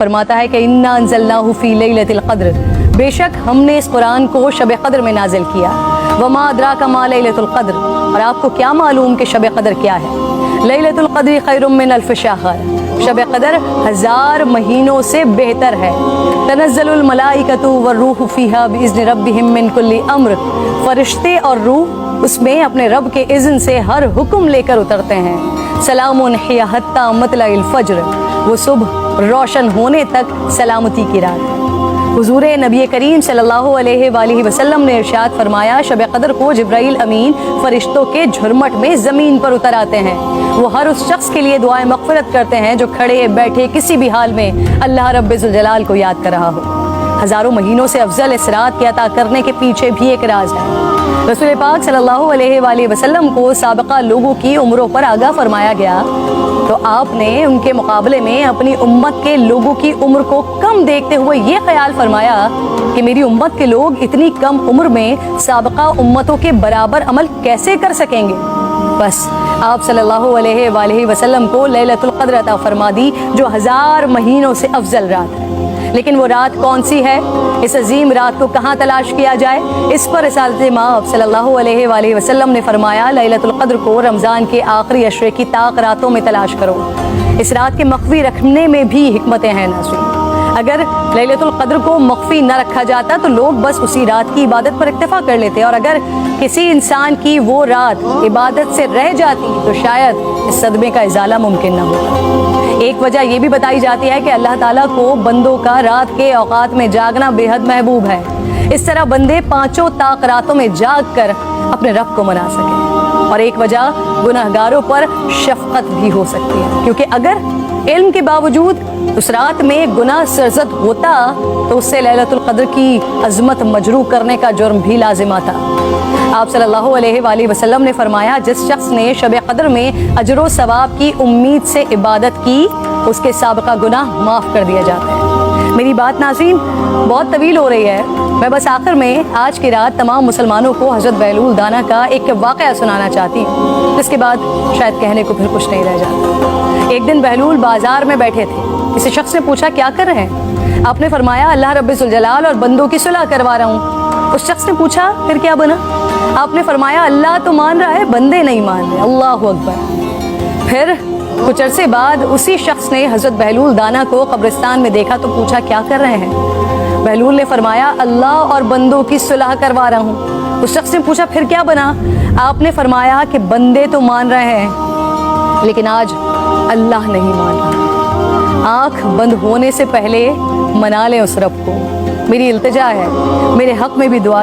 फरमाता है कि इन्ना अंज़लनाहु फी लैलतिल क़द्र, बेशक हमने इस कुरान को शब क़द्र में नाजिल किया। वमा अदराका मा लैलतुल क़द्र, और आपको क्या मालूम कि शब क़द्र क्या है। लैलतुल क़द्र खैरुम मिन अल्फ़ शहर, शब क़द्र 1000 महीनों से बेहतर है। तनज़्ज़लुल मलाइकतु वर्रूहु फ़ीहा बिइज़्नि रब्बिहिम मिन कुल्लि अम्र, फरिश्ते और रूह उसमें अपने रब के इज़्न से हर हुक्म लेकर उतरते हैं। सलामुन हिया हत्ता मतलइल फ़ज्र, वो सुबह रोशन होने तक सलामती की रात। हुजूर नबी करीम सल्लल्लाहु अलैहि वसल्लम ने इरशाद फरमाया, शब क़द्र को जिब्राइल अमीन फरिश्तों के झुरमट में ज़मीन पर उतर आते हैं। वो हर उस शख्स के लिए दुआए मग़फ़िरत करते हैं जो खड़े बैठे किसी भी हाल में अल्लाह रब्बुल जलाल को याद कर रहा हो। हज़ारों महीनों से अफजल इस रात के अता करने के पीछे भी एक राज है। रसूल पाक सल्लल्लाहु अलैहि वसल्लम को साबिक़ा लोगों की उम्रों पर आगाह फरमाया गया, तो आपने उनके मुकाबले में अपनी उम्मत के लोगों की उम्र को कम देखते हुए ये ख्याल फरमाया कि मेरी उम्मत के लोग इतनी कम उम्र में साबिक़ा उम्मतों के बराबर अमल कैसे कर सकेंगे। बस आप सल्लल्लाहु अलैहि वसल्लम को लैलतुल क़द्र अता फरमा दी, जो 1000 महीनों से अफजल रात है। लेकिन वो रात कौन सी है, इस अजीम रात को कहाँ तलाश किया जाए, इस पर रिसालत माब सल्लल्लाहु अलैहि वसल्लम ने फरमाया, लैलतुल क़द्र को रमज़ान के आखिरी अशरे की ताक रातों में तलाश करो। इस रात के मख्फी रखने में भी हिकमतें हैं नाज़रीन। अगर लैलतुल क़द्र को मख्फी न रखा जाता तो लोग बस उसी रात की इबादत पर इक्तफा कर लेते, और अगर किसी इंसान की वो रात इबादत से रह जाती तो शायद इस सदमे का इजाला मुमकिन न होता। एक वजह यह भी बताई जाती है कि अल्लाह ताला को बंदों का रात के औकात में जागना बेहद महबूब है। इस तरह बंदे 5 ताक रातों में जाग कर अपने रब को मना सकें। और एक वजह गुनहगारों पर शफकत भी हो सकती है, क्योंकि अगर इल्म के बावजूद उस रात में गुनाह सरजद होता तो उससे लैलतुल क़द्र की अज़मत मजरू करने का जुर्म भी लाजिम आता। आप सल्लल्लाहु अलैहि वसल्लम ने फरमाया, जिस शख्स ने शब क़द्र में अजर व सवाब की उम्मीद से इबादत की, उसके साबिक़ा गुनाह माफ़ कर दिया जाता है। मेरी बात नाज़रीन बहुत तवील हो रही है, मैं बस आखिर में आज की रात तमाम मुसलमानों को हज़रत बहलूल दाना का एक वाक़या सुनाना चाहती हूँ, जिसके बाद शायद कहने को फिर कुछ नहीं रह जाता। एक दिन बहलूल बाज़ार में बैठे थे। किसी शख्स ने पूछा, क्या कर रहे हैं? आपने फरमाया, अल्लाह रब्बुल जलाल और बंदों की सुलह करवा रहा हूँ। उस शख्स ने पूछा, फिर क्या बना? आपने फरमाया, अल्लाह तो मान रहा है, बंदे नहीं मान रहे। अल्लाहु अकबर। फिर कुछ अरसे बाद उसी शख्स ने हज़रत बहलूल दाना को कब्रिस्तान में देखा तो पूछा, क्या कर रहे हैं? बहलूल ने फरमाया, अल्लाह और बंदों की सुलह करवा रहा हूँ। उस शख्स ने पूछा, फिर क्या बना? आपने फरमाया कि बंदे तो मान रहे हैं, लेकिन आज अल्लाह नहीं मान रहा। आँख बंद होने से पहले मना लें उस रब को। मेरी इल्तिजा है, मेरे हक में भी दुआ